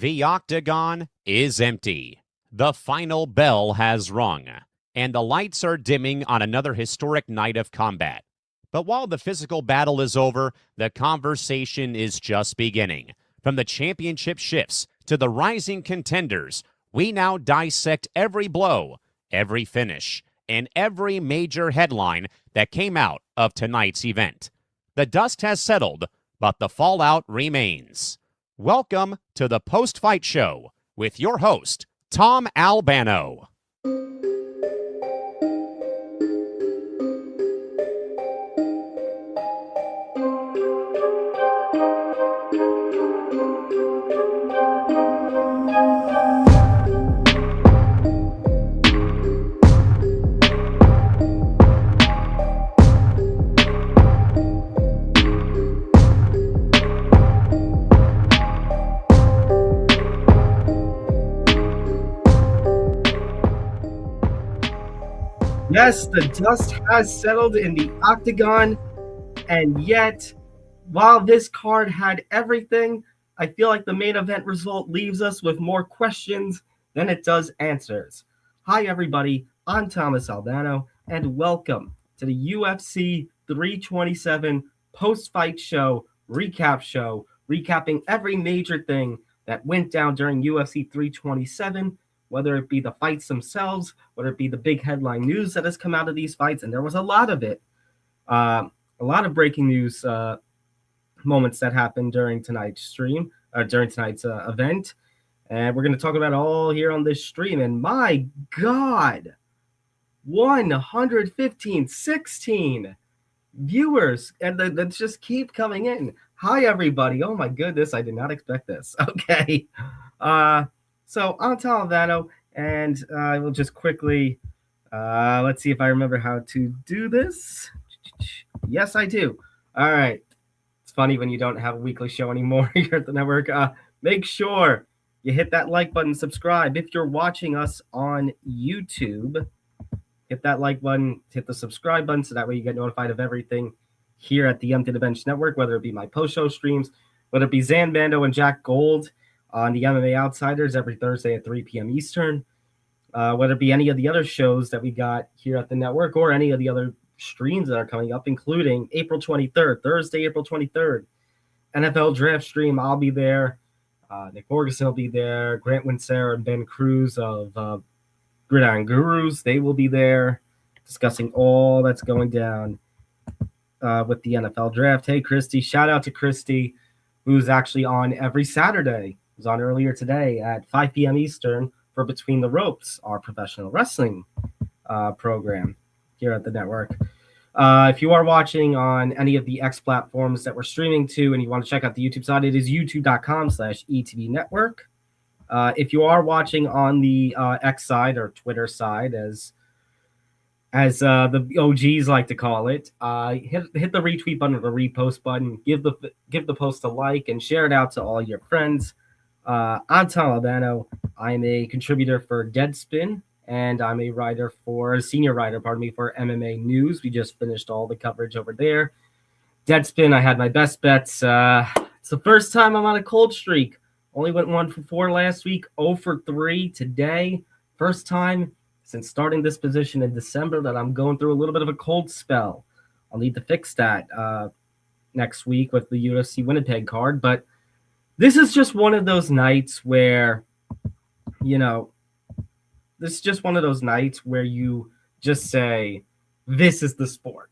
The octagon is empty. The final bell has rung, and the lights are dimming on another historic night of combat. But while the physical battle is over, the conversation is just beginning. From the championship shifts to the rising contenders, we now dissect every blow, every finish, and every major headline that came out of tonight's event. The dust has settled, but the fallout remains. Welcome to the post-fight show with your host, Tom Albano. Yes, the dust has settled in the octagon, and yet, while this card had everything, I feel like the main event result leaves us with more questions than it does answers. Hi, everybody. I'm Thomas Albano, and welcome to the UFC 327 post-fight show, recapping every major thing that went down during UFC 327, whether it be the fights themselves, whether it be the big headline news that has come out of these fights, and there was a lot of it. A lot of breaking news moments that happened during tonight's stream, during tonight's event. And we're going to talk about it all here on this stream. And my God, 16 viewers, and that just keep coming in. Hi, everybody. Oh, my goodness. I did not expect this. Okay. So I'm Tom Albano, and I will just quickly, let's see if I remember how to do this. Yes, I do. All right. It's funny when you don't have a weekly show anymore here at the network. Make sure you hit that like button, subscribe. If you're watching us on YouTube, hit that like button, hit the subscribe button, so that way you get notified of everything here at the Empty the Bench Network, whether it be my post-show streams, whether it be Zan Bando and Jack Gold on the MMA Outsiders every Thursday at 3 p.m. Eastern, whether it be any of the other shows that we got here at the network or any of the other streams that are coming up, including Thursday, April 23rd, NFL Draft Stream. I'll be there. Nick Borgeson will be there. Grant Winsor and Ben Cruz of Gridiron Gurus, they will be there discussing all that's going down with the NFL Draft. Hey, Christy, shout out to Christy, who's actually on every Saturday. Was on earlier today at 5 p.m. Eastern for Between the Ropes, our professional wrestling program here at the network. If you are watching on any of the X platforms that we're streaming to and you want to check out the YouTube side, it is youtube.com/ETV Network. If you are watching on the X side or Twitter side, as the OGs like to call it, hit the retweet button or the repost button. Give the post a like and share it out to all your friends. I'm Tom Albano. I'm a contributor for Deadspin, and I'm a senior writer for MMA News. We just finished all the coverage over there. Deadspin, I had my best bets. It's the first time I'm on a cold streak. Only went 1 for 4 last week, 0 for 3 today. First time since starting this position in December that I'm going through a little bit of a cold spell. I'll need to fix that next week with the UFC Winnipeg card, but this is just one of those nights where, you just say, this is the sport.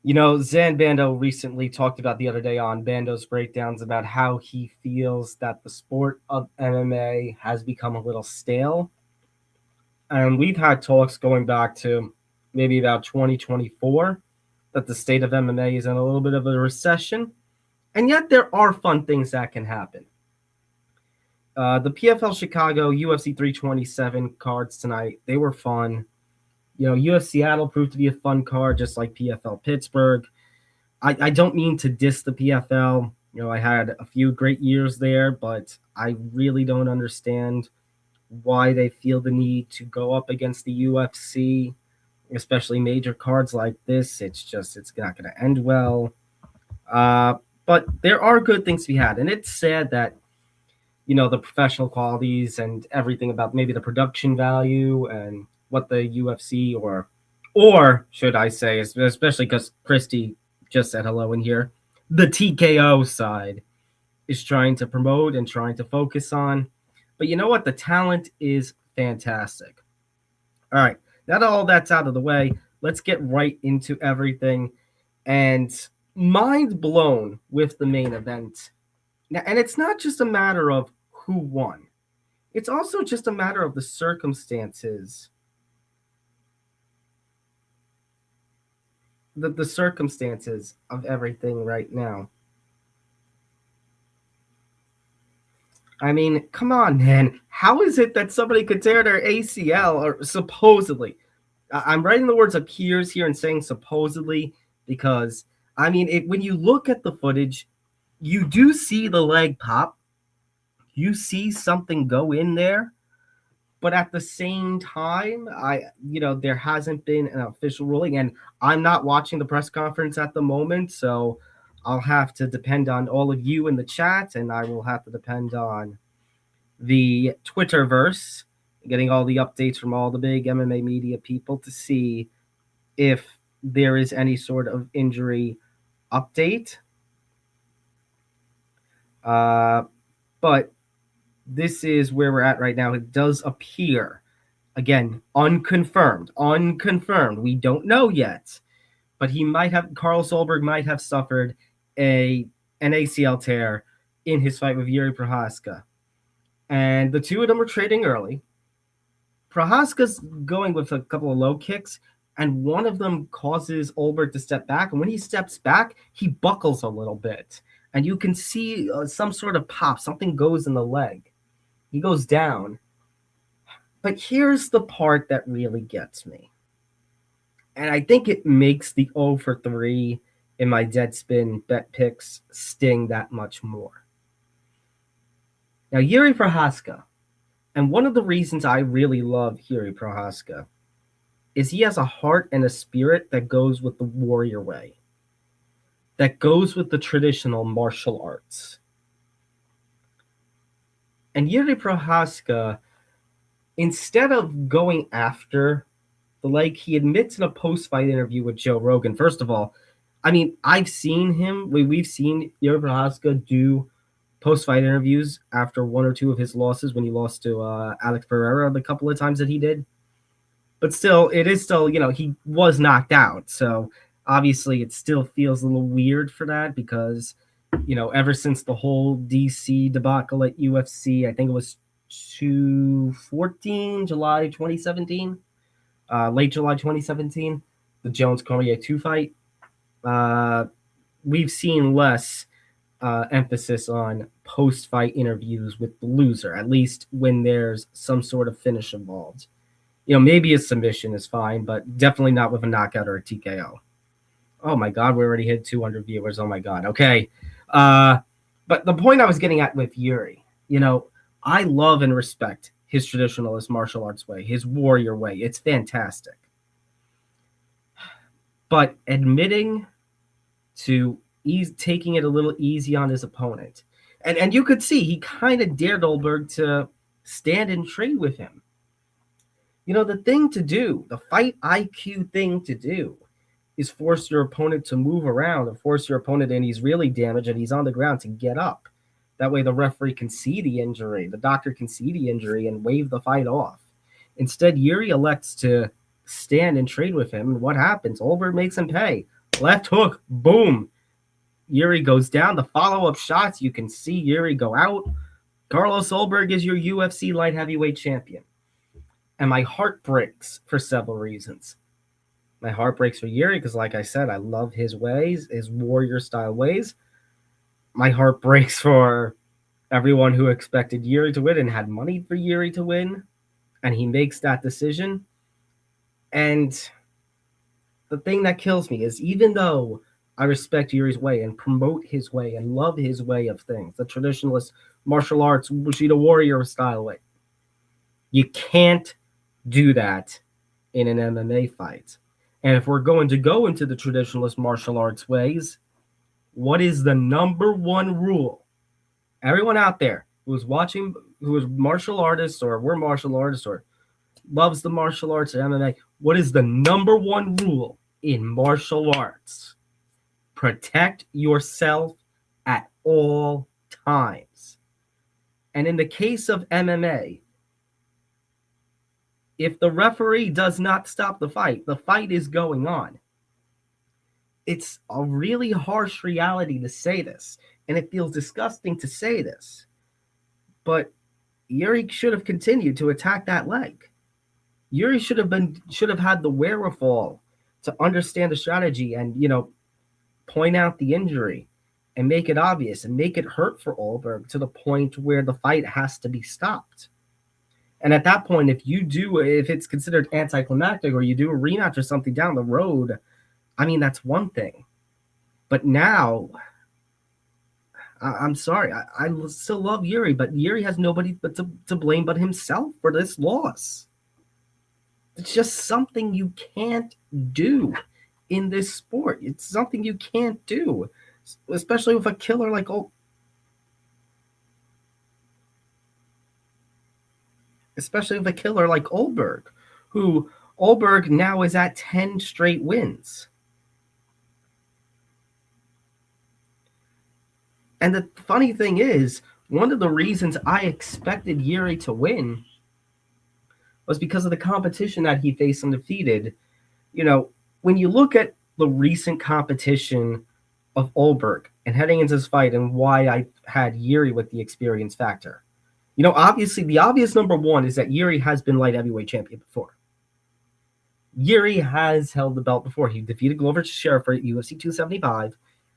Zan Bando recently talked about the other day on Bando's Breakdowns about how he feels that the sport of MMA has become a little stale. And we've had talks going back to maybe about 2024 that the state of MMA is in a little bit of a recession. And yet there are fun things that can happen. The PFL Chicago UFC 327 cards tonight, they were fun. UFC Seattle proved to be a fun card, just like PFL Pittsburgh. I don't mean to diss the PFL. I had a few great years there, but I really don't understand why they feel the need to go up against the UFC, especially major cards like this. It's not going to end well. But there are good things to be had. And it's sad that, the professional qualities and everything about maybe the production value and what the UFC or should I say, especially because Christy just said hello in here, the TKO side is trying to promote and trying to focus on. But you know what? The talent is fantastic. All right, now that all that's out of the way, let's get right into everything. And mind blown with the main event. Now, and it's not just a matter of who won. It's also just a matter of the circumstances. The circumstances of everything right now. I mean, come on, man. How is it that somebody could tear their ACL, or supposedly? I'm writing the words appears here and saying supposedly because, I mean, when you look at the footage, you do see the leg pop. You see something go in there. But at the same time, there hasn't been an official ruling, and I'm not watching the press conference at the moment, so I'll have to depend on all of you in the chat, and I will have to depend on the Twitterverse, getting all the updates from all the big MMA media people to see if there is any sort of injury update. But this is where we're at right now. It does appear, again, unconfirmed. We don't know yet, but Carlos Ulberg might have suffered an ACL tear in his fight with Jiri Prochazka. And the two of them are trading early. Prochazka's going with a couple of low kicks, and one of them causes Ulberg to step back. And when he steps back, he buckles a little bit. And you can see some sort of pop. Something goes in the leg. He goes down. But here's the part that really gets me. And I think it makes the 0 for 3 in my Deadspin bet picks sting that much more. Now, Jiri Prochazka, and one of the reasons I really love Jiri Prochazka is he has a heart and a spirit that goes with the warrior way, that goes with the traditional martial arts. And Jiri Prochazka, instead of going after the leg, he admits in a post-fight interview with Joe Rogan. First of all, I mean, I've seen him. We've seen Jiri Prochazka do post-fight interviews after one or two of his losses when he lost to Alex Pereira the couple of times that he did. But still, it is still, he was knocked out. So obviously it still feels a little weird for that because, ever since the whole DC debacle at UFC, I think it was 2014, July 2017, late July 2017, the Jones-Cormier 2 fight, we've seen less emphasis on post-fight interviews with the loser, at least when there's some sort of finish involved. Maybe a submission is fine, but definitely not with a knockout or a TKO. Oh my God, we already hit 200 viewers. Oh my God. Okay. But the point I was getting at with Jiri, I love and respect his traditionalist martial arts way, his warrior way. It's fantastic. But admitting to taking it a little easy on his opponent. And you could see he kind of dared Ulberg to stand and trade with him. The thing to do, the fight IQ thing to do, is force your opponent to move around and force your opponent, and he's really damaged and he's on the ground, to get up. That way the referee can see the injury, the doctor can see the injury and wave the fight off. Instead, Jiri elects to stand and trade with him. And what happens? Ulberg makes him pay. Left hook, boom. Jiri goes down. The follow-up shots, you can see Jiri go out. Carlos Ulberg is your UFC Light Heavyweight champion. And my heart breaks for several reasons. My heart breaks for Jiri because, like I said, I love his ways, his warrior-style ways. My heart breaks for everyone who expected Jiri to win and had money for Jiri to win. And he makes that decision. And the thing that kills me is, even though I respect Jiri's way and promote his way and love his way of things, the traditionalist martial arts, Bushido warrior style way, you can't do that in an MMA fight. And if we're going to go into the traditionalist martial arts ways, what is the number one rule? Everyone out there, who is watching, who is martial artists or we're martial artists or loves the martial arts or MMA, what is the number one rule in martial arts? Protect yourself at all times. And in the case of MMA, if the referee does not stop the fight is going on. It's a really harsh reality to say this, and it feels disgusting to say this. But Jiri should have continued to attack that leg. Jiri should have had the wherewithal to understand the strategy and, point out the injury and make it obvious and make it hurt for Ulberg to the point where the fight has to be stopped. And at that point, if it's considered anticlimactic or you do a rematch or something down the road, I mean, that's one thing. But now, I'm sorry, I still love Jiri, but Jiri has nobody to blame but himself for this loss. It's just something you can't do in this sport. It's something you can't do, especially with a killer like Ulberg, who Ulberg now is at 10 straight wins. And the funny thing is, one of the reasons I expected Jiri to win was because of the competition that he faced undefeated. When you look at the recent competition of Ulberg and heading into this fight and why I had Jiri with the experience factor, obviously the obvious number one is that Jiri has been light heavyweight champion before. Jiri has held the belt before. He defeated Glover Teixeira for UFC 275,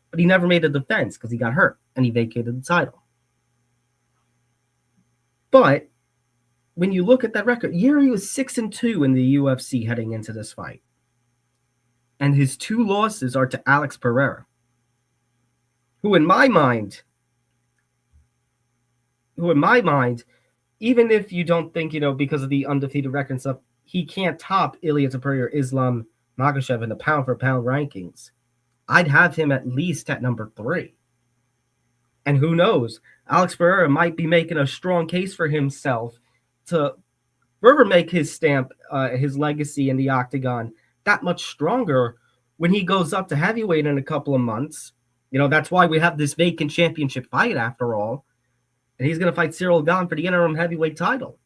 but he never made a defense because he got hurt and he vacated the title. But when you look at that record, Jiri was 6-2 in the UFC heading into this fight. And his two losses are to Alex Pereira, who in my mind, even if you don't think, because of the undefeated record and stuff, he can't top Ilia Topuria or Islam Makhachev in the pound-for-pound rankings, I'd have him at least at number 3. And who knows, Alex Pereira might be making a strong case for himself to further make his stamp, his legacy in the octagon that much stronger when he goes up to heavyweight in a couple of months. That's why we have this vacant championship fight after all. And he's going to fight Cyril Gane for the interim heavyweight title.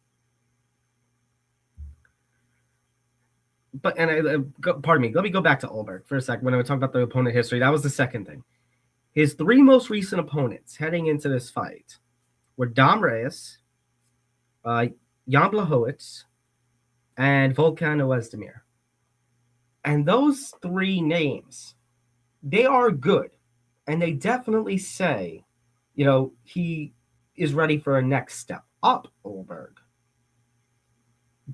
But, pardon me, let me go back to Ulberg for a second when I was talking about the opponent history. That was the second thing. His 3 most recent opponents heading into this fight were Dom Reyes, Jan Blachowicz, and Volkan Oezdemir. And those 3 names, they are good. And they definitely say, he is ready for a next step up, Ulberg.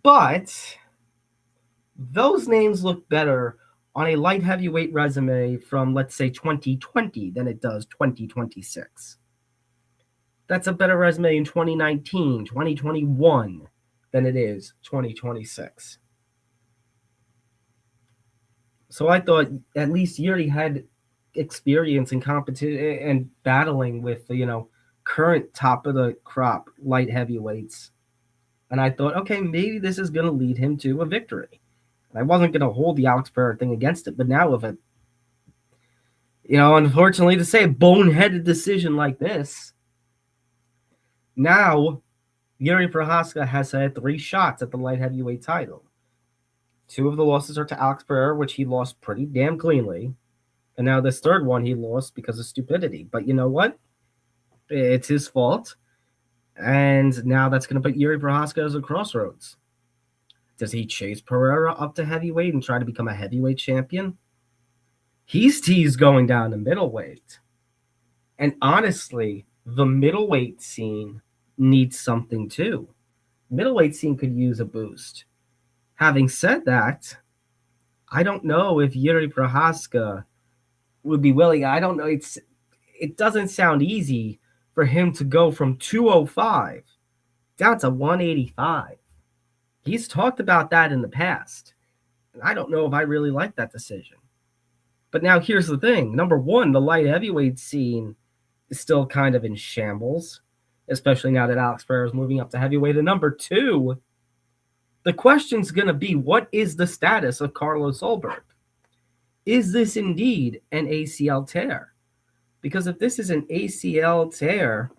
But those names look better on a light heavyweight resume from, let's say, 2020 than it does 2026. That's a better resume in 2019, 2021 than it is 2026. So I thought at least Jiri had experience in competition and battling with current top of the crop light heavyweights, and I thought, okay, maybe this is going to lead him to a victory. And I wasn't going to hold the Alex Pereira thing against it, but now with a unfortunately to say, a boneheaded decision like this, now Jiri Prochazka has had 3 shots at the light heavyweight title. 2 of the losses are to Alex Pereira, which he lost pretty damn cleanly. And now this third one he lost because of stupidity. But you know what? It's his fault. And now that's going to put Jiri Prochazka as a crossroads. Does he chase Pereira up to heavyweight and try to become a heavyweight champion? He's teased going down to middleweight. And honestly, the middleweight scene needs something too. Middleweight scene could use a boost. Having said that, I don't know if Jiri Prochazka would be willing. I don't know. It doesn't sound easy for him to go from 205 down to 185. He's talked about that in the past. And I don't know if I really like that decision. But now here's the thing. Number one, the light heavyweight scene is still kind of in shambles. especially now that Alex Pereira is moving up to heavyweight. And number 2, the question's going to be, what is the status of Carlos Ulberg? Is this indeed an ACL tear? Because if this is an ACL tear,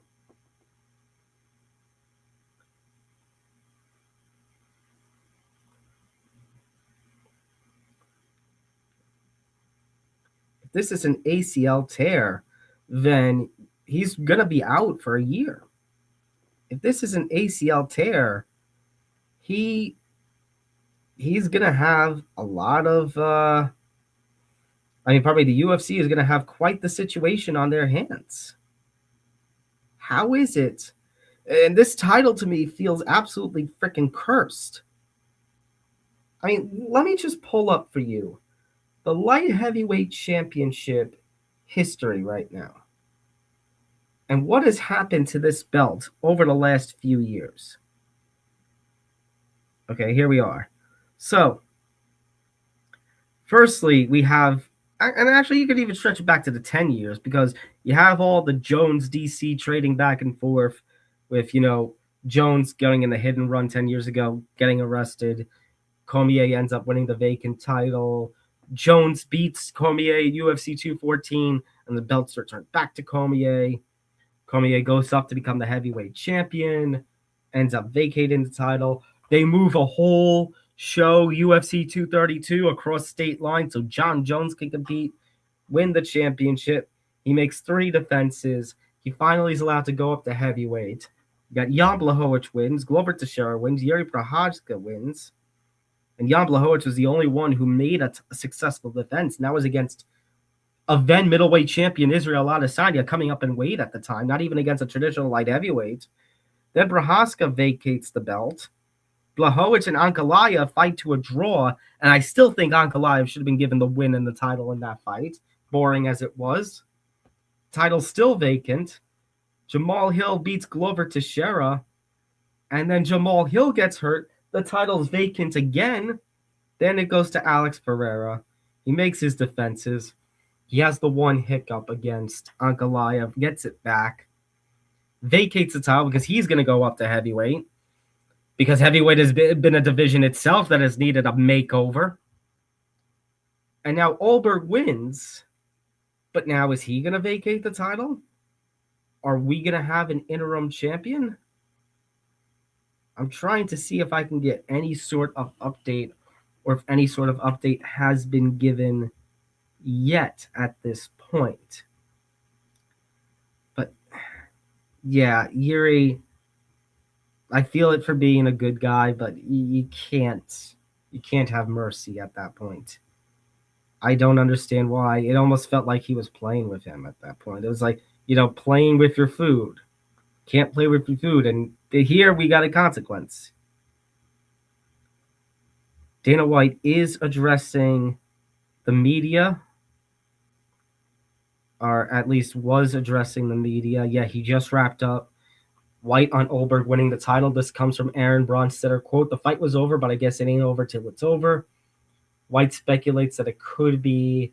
then he's going to be out for a year. If this is an ACL tear, he's going to have a lot of probably the UFC is going to have quite the situation on their hands. How is it? And this title to me feels absolutely freaking cursed. I mean, let me just pull up for you the light heavyweight championship history right now. And what has happened to this belt over the last few years? Okay, here we are. So, firstly, we have, and actually you could even stretch it back to the 10 years, because you have all the Jones DC trading back and forth with, Jones going in the hit and run 10 years ago, getting arrested. Cormier ends up winning the vacant title. Jones beats Cormier at UFC 214, and the belts return back to Cormier. Cormier goes up to become the heavyweight champion, ends up vacating the title. They move a whole show, UFC 232, across state lines so John Jones can compete, win the championship. He makes 3 defenses. He finally is allowed to go up to heavyweight. You got Jan Blachowicz wins, Glover Teixeira wins, Jiri Prochazka wins. And Jan Blachowicz was the only one who made a successful defense, and that was against a then middleweight champion, Israel Adesanya, coming up in weight at the time, not even against a traditional light heavyweight. Then Prochazka vacates the belt. Blachowicz and Ankalaev fight to a draw, and I still think Ankalaev should have been given the win and the title in that fight, boring as it was. Title still vacant. Jamal Hill beats Glover Teixeira, and then Jamal Hill gets hurt. The title's vacant again. Then it goes to Alex Pereira. He makes his defenses. He has the one hiccup against Ankalaev, gets it back, vacates the title because he's going to go up to heavyweight, because heavyweight has been a division itself that has needed a makeover. And now Ulberg wins, but now is he going to vacate the title? Are we going to have an interim champion? I'm trying to see if I can get any sort of update, or if any sort of update has been given yet at this point. But yeah, Jiri, I feel it for being a good guy, but you can't have mercy at that point. I don't understand why. It almost felt like he was playing with him at that point. It was like, playing with your food. Can't play with your food, and here we got a consequence. Dana White is addressing the media, or at least was addressing the media. Yeah, he just wrapped up. White on Ulberg winning the title. This comes from Aaron Bronstetter. Quote, "The fight was over, but I guess it ain't over till it's over." White speculates that it could be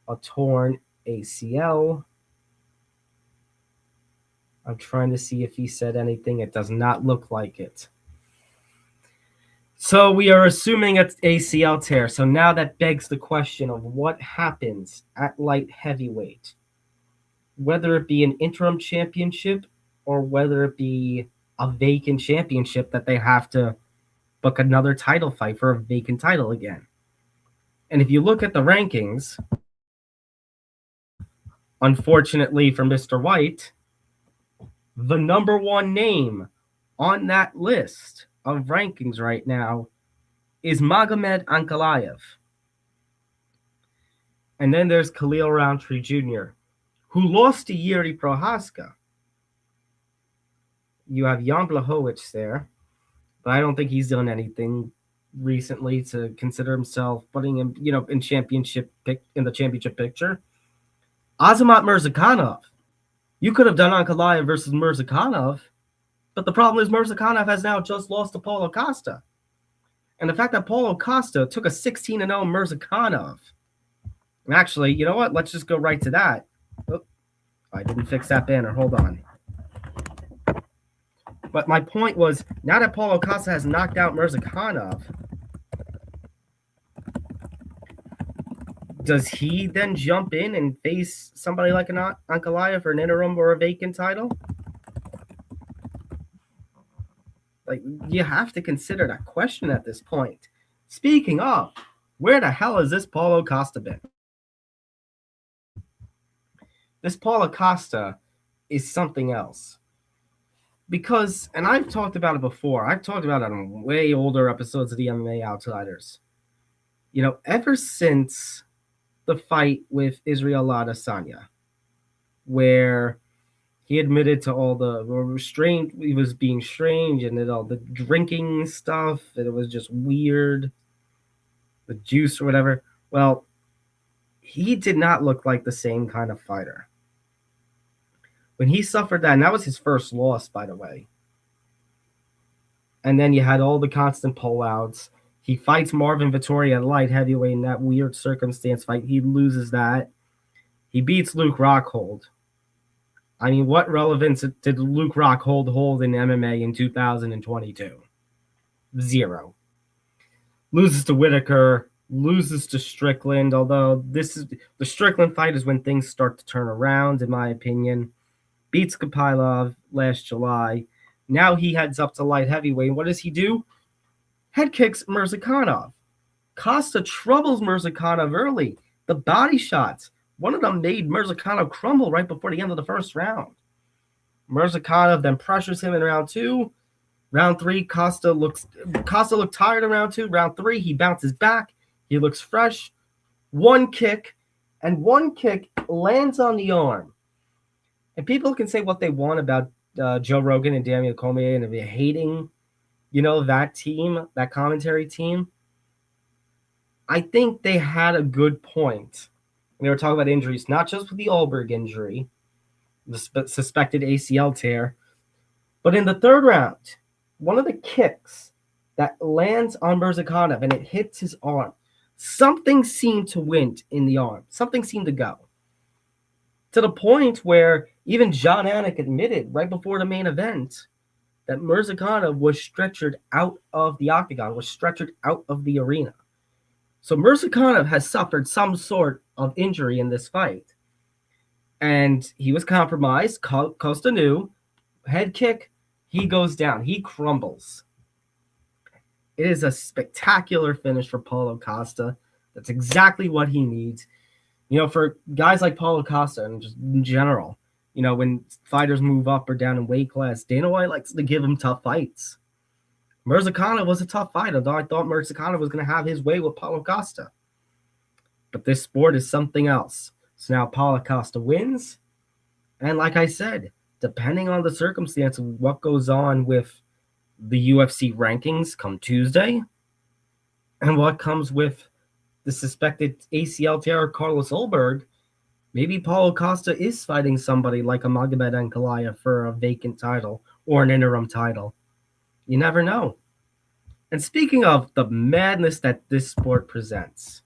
a torn ACL. I'm trying to see if he said anything. It does not look like it. So we are assuming it's ACL tear. So now that begs the question of what happens at light heavyweight. Whether it be an interim championship or whether it be a vacant championship that they have to book another title fight for a vacant title again. And if you look at the rankings, unfortunately for Mr. White, the number one name on that list of rankings right now is Magomed Ankalaev. And then there's Khalil Roundtree Jr., who lost to Jiri Prochazka. You have Jan Blachowicz there, but I don't think he's done anything recently to consider himself putting him, in the championship picture. Azamat Murzakanov. You could have done Ankalaev versus Murzakanov, but the problem is Murzakanov has now just lost to Paulo Costa. And the fact that Paulo Costa took a 16-0 Murzakanov. And actually, you know what? Let's just go right to that. Oh, I didn't fix that banner. Hold on. But my point was, now that Paulo Costa has knocked out Murzakanov, does he then jump in and face somebody like an Ankalaev for an interim or a vacant title? Like, you have to consider that question at this point. Speaking of, where the hell has this Paulo Costa been? This Paulo Costa is something else. Because, and I've talked about it before, I've talked about it on way older episodes of the MMA Outsiders. You know, ever since the fight with Israel Adesanya, where he admitted to all the restraint, he was being strange, and all the drinking stuff, and it was just weird, the juice or whatever. Well, he did not look like the same kind of fighter. When he suffered that, and that was his first loss, by the way. And then you had all the constant pullouts. He fights Marvin Vettori at light heavyweight in that weird circumstance fight. He loses that. He beats Luke Rockhold. I mean, what relevance did Luke Rockhold hold in MMA in 2022? Zero. Loses to Whitaker, loses to Strickland, although this is the Strickland fight is when things start to turn around, in my opinion. Beats Kapilov last July. Now he heads up to light heavyweight. What does he do? Head kicks Murzakanov. Costa troubles Murzakanov early. The body shots. One of them made Murzakanov crumble right before the end of the first round. Murzakanov then pressures him in round 2. Round 3, Costa looked tired in round 2. Round 3, he bounces back. He looks fresh. One kick lands on the arm. And people can say what they want about Joe Rogan and Daniel Cormier, and if they're hating, that team, that commentary team. I think they had a good point. They were talking about injuries, not just with the Ulberg injury, the suspected ACL tear, but in the third round, one of the kicks that lands on Murzakanov and it hits his arm, something seemed to wint in the arm. Something seemed to go. To the point where even John Anik admitted right before the main event that Murzakanov was stretchered out of the octagon, was stretchered out of the arena. So Murzakanov has suffered some sort of injury in this fight. And he was compromised. Costa knew. Head kick, he goes down. He crumbles. It is a spectacular finish for Paulo Costa. That's exactly what he needs. For guys like Paulo Costa and just in general, when fighters move up or down in weight class, Dana White likes to give them tough fights. Murzakanov was a tough fight, although I thought Murzakanov was going to have his way with Paulo Costa. But this sport is something else. So now Paulo Costa wins. And like I said, depending on the circumstance of what goes on with the UFC rankings come Tuesday and what comes with the suspected ACL tear Carlos Ulberg, maybe Paulo Costa is fighting somebody like a Magomed Ankalaev for a vacant title or an interim title. You never know. And speaking of the madness that this sport presents,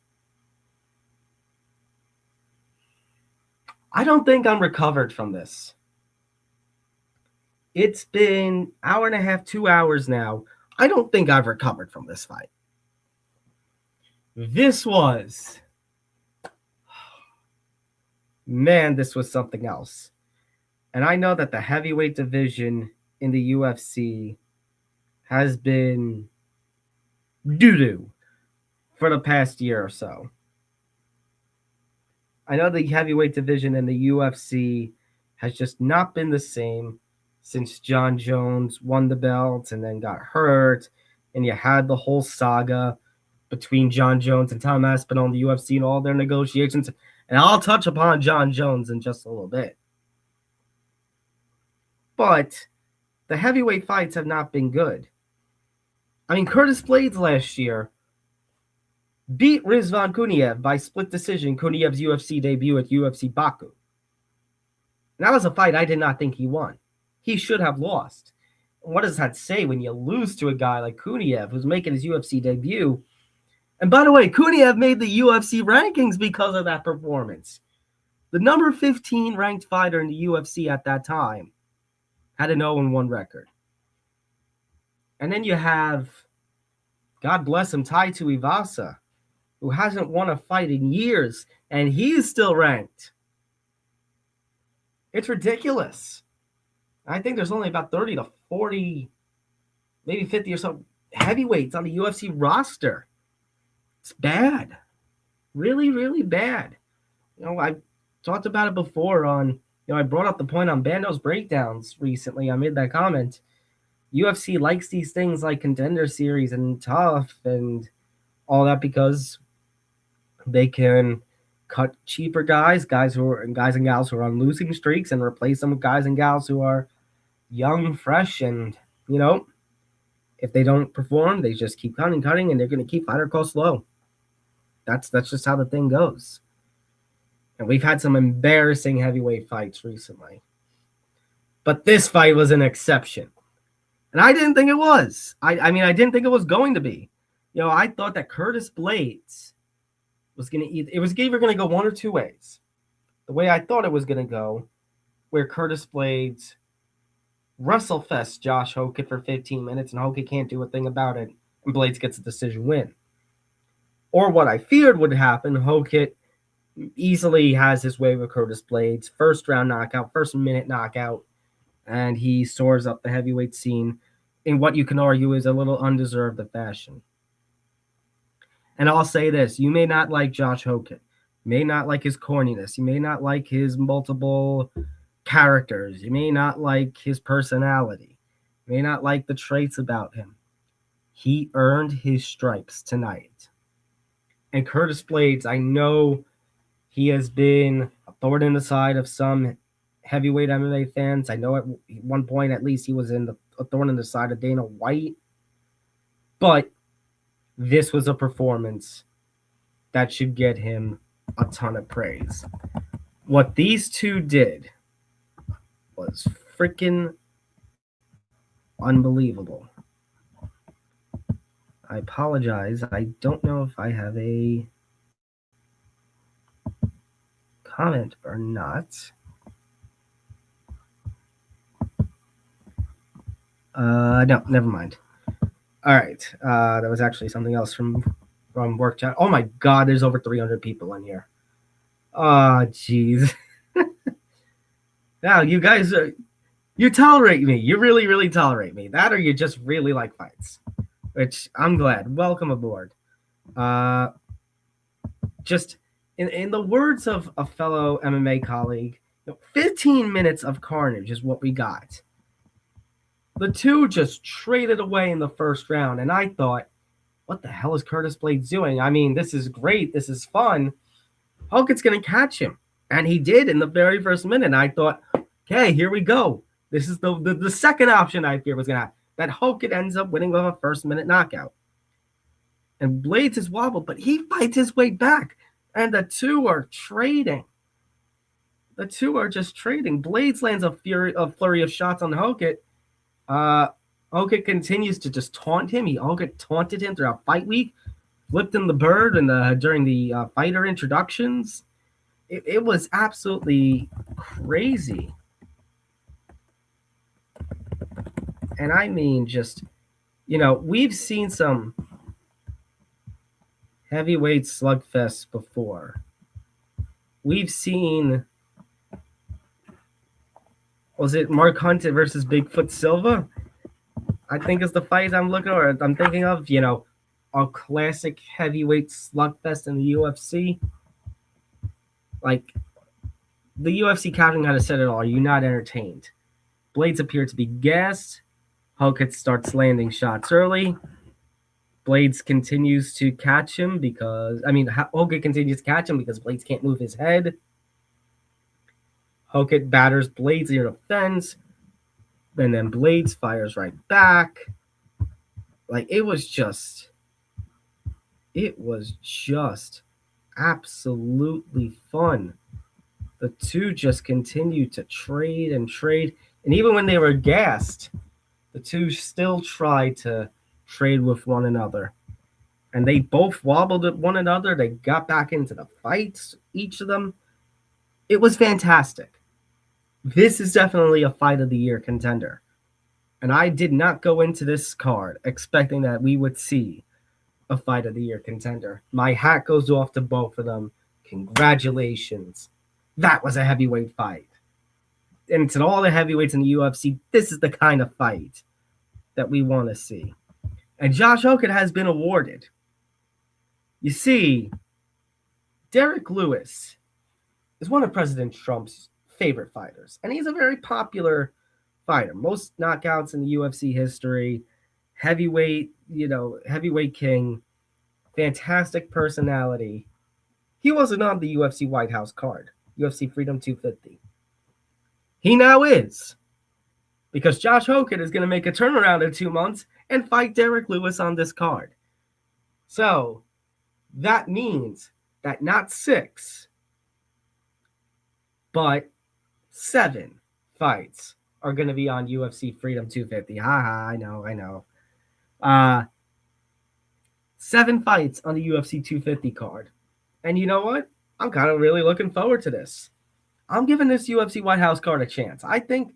I don't think I'm recovered from this. It's been an hour and a half, 2 hours now. I don't think I've recovered from this fight. This was something else. And I know that the heavyweight division in the UFC has been doo-doo for the past year or so. I know the heavyweight division in the UFC has just not been the same since John Jones won the belt and then got hurt, and you had the whole saga between John Jones and Tom Aspinall in the UFC and all their negotiations. And I'll touch upon John Jones in just a little bit. But the heavyweight fights have not been good. I mean, Curtis Blaydes last year beat Rizvan Kuniev by split decision, Kuniev's UFC debut at UFC Baku. And that was a fight I did not think he won. He should have lost. What does that say when you lose to a guy like Kuniev who's making his UFC debut? And by the way, Kuniev made the UFC rankings because of that performance. The number 15 ranked fighter in the UFC at that time had an 0-1 record. And then you have, God bless him, Tai Tuivasa, who hasn't won a fight in years, and he's still ranked. It's ridiculous. I think there's only about 30 to 40, maybe 50 or so heavyweights on the UFC roster. It's bad. Really, really bad. I've talked about it before on, I brought up the point on Bando's breakdowns recently. I made that comment. UFC likes these things like Contender Series and Tough and all that because they can cut cheaper guys and gals who are on losing streaks and replace them with guys and gals who are young, fresh, and if they don't perform, they just keep cutting, and they're going to keep fighter costs low. That's just how the thing goes. And we've had some embarrassing heavyweight fights recently. But this fight was an exception. And I didn't think it was. I mean, I didn't think it was going to be. I thought that Curtis Blaydes was going to it was either going to go one or two ways. The way I thought it was going to go, where Curtis Blaydes WrestleFest Josh Hokit for 15 minutes and Hokit can't do a thing about it, and Blaydes gets a decision win. Or what I feared would happen, Hokit easily has his way with Curtis Blaydes, first round knockout, first minute knockout, and he soars up the heavyweight scene in what you can argue is a little undeserved fashion. And I'll say this, you may not like Josh Hokit, you may not like his corniness, you may not like his multiple characters, you may not like his personality, you may not like the traits about him. He earned his stripes tonight. And Curtis Blaydes, I know he has been a thorn in the side of some heavyweight MMA fans. I know at one point, at least, he was a thorn in the side of Dana White. But this was a performance that should get him a ton of praise. What these two did was freaking unbelievable. I apologize. I don't know if I have a comment or not. No, never mind. All right. That was actually something else from work chat. Oh my God, there's over 300 people in here. Oh, jeez. Now, you guys you tolerate me. You really, really tolerate me. That or you just really like fights, which I'm glad. Welcome aboard. Just in the words of a fellow MMA colleague, 15 minutes of carnage is what we got. The two just traded away in the first round, and I thought, what the hell is Curtis Blaydes doing? I mean, this is great. This is fun. Hokit's going to catch him. And he did in the very first minute. And I thought, okay, here we go. This is the second option I feared was going to happen. That Hokit ends up winning with a first-minute knockout. And Blaydes is wobbled, but he fights his way back. And the two are trading. The two are just trading. Blaydes lands a flurry of shots on Hokit. Hokit continues to just taunt him. Hokit taunted him throughout fight week, flipped him the bird during the fighter introductions. It was absolutely crazy. And I mean, just, we've seen some heavyweight slugfests before. We've seen, was it Mark Hunt versus Bigfoot Silva? I think is the fight I'm thinking of, a classic heavyweight slugfest in the UFC. Like, the UFC captain kind of said it all. You're not entertained. Blaydes appear to be gassed. Hokit starts landing shots early. Blaydes continues to catch him Hokit continues to catch him because Blaydes can't move his head. Hokit batters Blaydes near the fence. And then Blaydes fires right back. Like, it was just absolutely fun. The two just continued to trade. And even when they were gassed, the two still tried to trade with one another. And they both wobbled at one another. They got back into the fights, each of them. It was fantastic. This is definitely a fight of the year contender. And I did not go into this card expecting that we would see a fight of the year contender. My hat goes off to both of them. Congratulations. That was a heavyweight fight. And to all the heavyweights in the UFC, this is the kind of fight that we want to see. And Josh Hokit has been awarded. You see, Derek Lewis is one of President Trump's favorite fighters, and he's a very popular fighter. Most knockouts in the UFC history, heavyweight, heavyweight king, fantastic personality. He wasn't on the UFC White House card, UFC Freedom 250. He now is, because Josh Hokit is going to make a turnaround in 2 months and fight Derek Lewis on this card. So that means that not 6, but 7 fights are going to be on UFC Freedom 250. I know. 7 fights on the UFC 250 card. And you know what? I'm kind of really looking forward to this. I'm giving this UFC White House card a chance. I think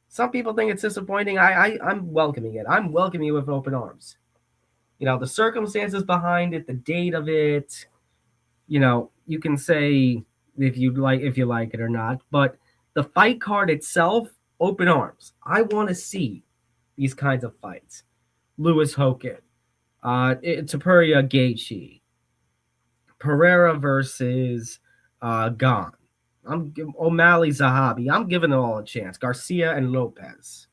some people think it's disappointing. I'm welcoming it. I'm welcoming it with open arms. The circumstances behind it, the date of it, you can say if you like it or not, but the fight card itself, open arms. I want to see these kinds of fights. Lewis Hokit, Tapuria Gaethje, Pereira versus Gane. O'Malley Zahabi. I'm giving it all a chance. Garcia and Lopez.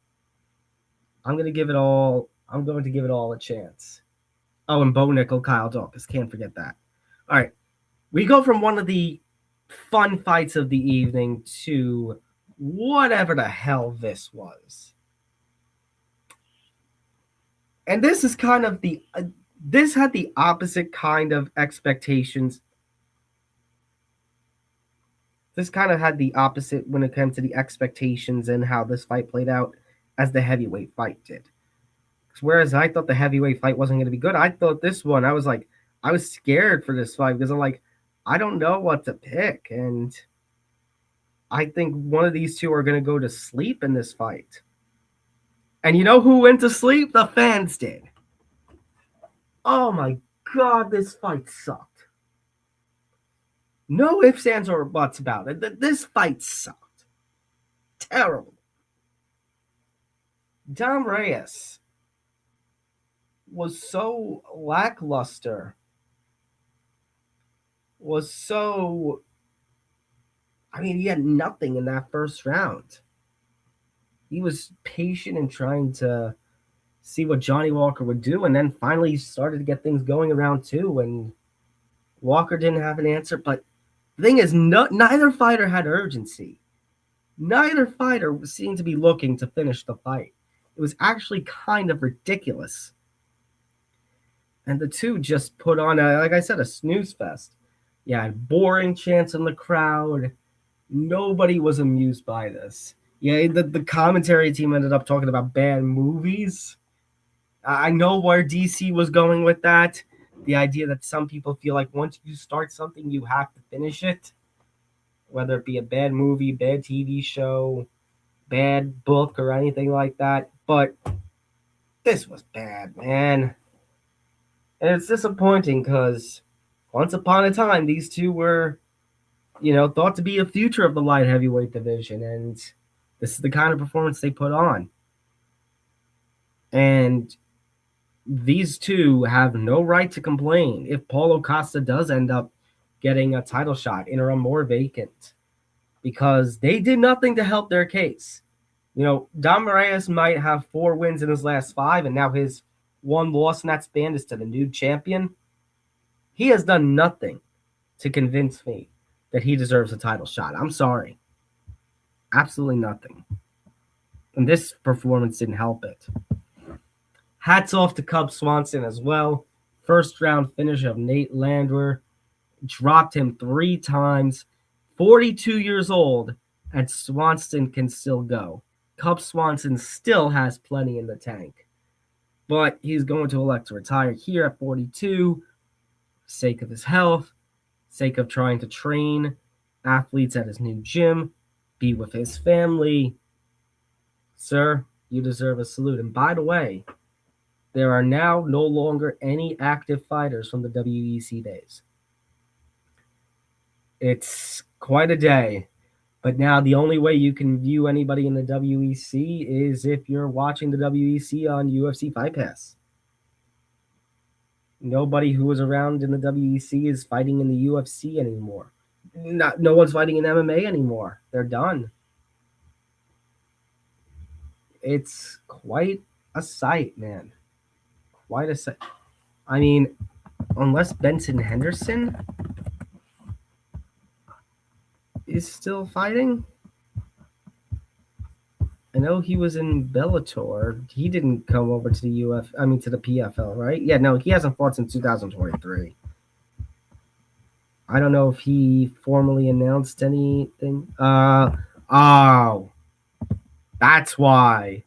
I'm going to give it all a chance. Oh, and Bo Nickel, Kyle Dawkins. Can't forget that. All right. We go from one of the fun fights of the evening to whatever the hell this was. And this is kind of this had the opposite kind of expectations. This kind of had the opposite when it came to the expectations and how this fight played out as the heavyweight fight did. Whereas I thought the heavyweight fight wasn't going to be good, I thought this one, I was scared for this fight because I'm like, I don't know what to pick. And I think one of these two are going to go to sleep in this fight. And you know who went to sleep? The fans did. Oh my God, this fight sucked. No ifs, ands, or buts about it. This fight sucked. Terrible. Dom Reyes was so lackluster. He had nothing in that first round. He was patient in trying to see what Johnny Walker would do, and then finally started to get things going around 2, and Walker didn't have an answer. But the thing is, neither fighter had urgency. Neither fighter seemed to be looking to finish the fight. It was actually kind of ridiculous. And the two just put on, like I said, a snooze fest. Yeah, boring chants in the crowd. Nobody was amused by this. Yeah, the commentary team ended up talking about bad movies. I know where DC was going with that. The idea that some people feel like once you start something, you have to finish it. Whether it be a bad movie, bad TV show, bad book, or anything like that. But this was bad, man. And it's disappointing because once upon a time, these two were, thought to be a future of the light heavyweight division. And this is the kind of performance they put on. And these two have no right to complain if Paulo Costa does end up getting a title shot, interim or vacant, because they did nothing to help their case. Dom Reyes might have 4 wins in his last 5, and now his 1 loss in that span is to the new champion. He has done nothing to convince me that he deserves a title shot. I'm sorry. Absolutely nothing. And this performance didn't help it. Hats off to Cub Swanson as well. First round finish of Nate Landwehr. Dropped him 3 times. 42 years old, and Swanson can still go. Cub Swanson still has plenty in the tank. But he's going to elect to retire here at 42, sake of his health, sake of trying to train athletes at his new gym, be with his family. Sir, You deserve a salute. And by the way, there are now no longer any active fighters from the WEC days. It's quite a day. But now the only way you can view anybody in the WEC is if you're watching the WEC on UFC Fight Pass. Nobody who was around in the WEC is fighting in the UFC anymore. No one's fighting in MMA anymore. They're done. It's quite a sight, man. Quite a sight. I mean, unless Benson Henderson is still fighting. I know he was in Bellator. He didn't come over to the to the PFL, right? Yeah, no, he hasn't fought since 2023. I don't know if he formally announced anything. Oh, that's why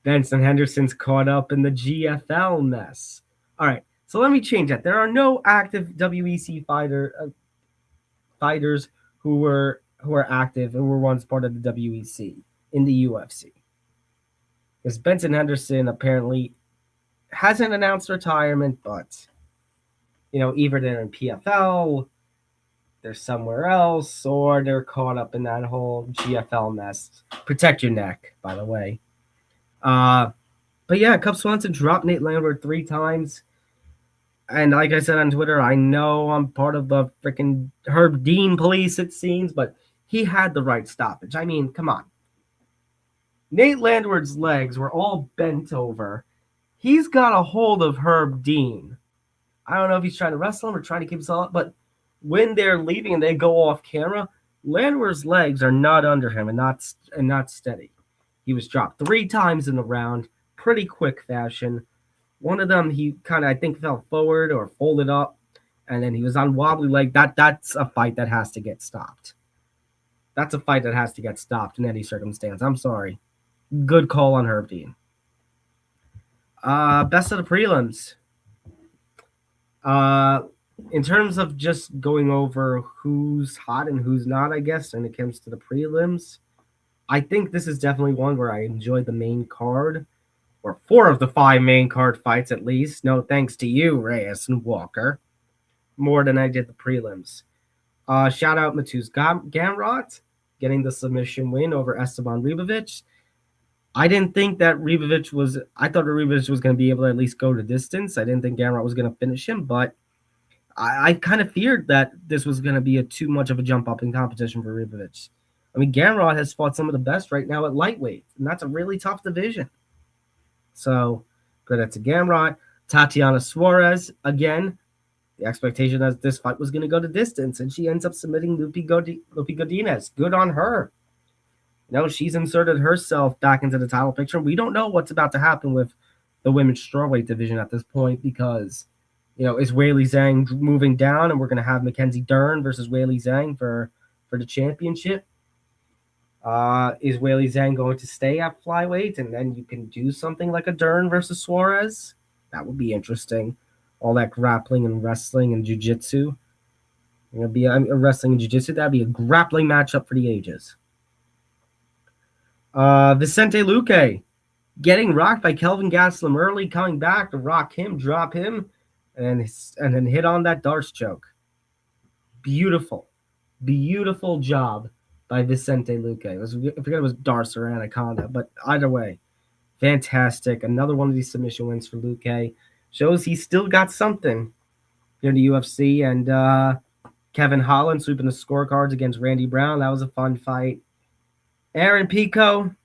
Benson Henderson's caught up in the GFL mess. All right, so let me change that. There are no active WEC fighters who are active and were once part of the WEC in the UFC. Because Benson Henderson apparently hasn't announced retirement, but either they're in PFL, they're somewhere else, or they're caught up in that whole GFL mess. Protect your neck, by the way. But yeah, Cub Swanson dropped Nate Landwehr 3 times. And like I said on Twitter, I know I'm part of the freaking Herb Dean police, it seems, but he had the right stoppage. I mean, come on. Nate Landwehr's legs were all bent over. He's got a hold of Herb Dean. I don't know if he's trying to wrestle him or trying to keep himself up, but when they're leaving and they go off camera, Landwehr's legs are not under him and not steady. He was dropped 3 times in the round, pretty quick fashion. One of them, he kind of, I think, fell forward or folded up, and then he was on wobbly leg. That's a fight that has to get stopped. That's a fight that has to get stopped in any circumstance. I'm sorry. Good call on Herb Dean. Best of the prelims. In terms of just going over who's hot and who's not, I guess, when it comes to the prelims, I think this is definitely one where I enjoyed the main card, or 4 of the 5 main card fights at least. No thanks to you, Reyes and Walker, more than I did the prelims. Shout out Matuz Gamrot getting the submission win over Esteban Ribovic. I didn't think that Ribovic was – I thought Ribovic was going to be able to at least go to distance. I didn't think Gamrot was going to finish him, but I kind of feared that this was going to be too much of a jump up in competition for Ribovic. I mean, Gamrot has fought some of the best right now at lightweight, and that's a really tough division. So, credit to Gamrot. Tatiana Suarez, again, the expectation that this fight was going to go to distance, and she ends up submitting Lupi Godinez. Good on her. She's inserted herself back into the title picture. We don't know what's about to happen with the women's strawweight division at this point because, is Weili Zhang moving down and we're going to have Mackenzie Dern versus Weili Zhang for the championship? Is Weili Zhang going to stay at flyweight and then you can do something like a Dern versus Suarez? That would be interesting. All that grappling and wrestling and jiu-jitsu. Wrestling and jiu-jitsu. That would be a grappling matchup for the ages. Vicente Luque getting rocked by Kelvin Gastelum early, coming back to rock him, drop him, and then hit on that darts choke. Beautiful job by Vicente Luque. I forget it was darts or anaconda, but either way, fantastic. Another one of these submission wins for Luque. Shows he still got something here in the UFC. And Kevin Holland sweeping the scorecards against Randy Brown. That was a fun fight. Aaron Pico,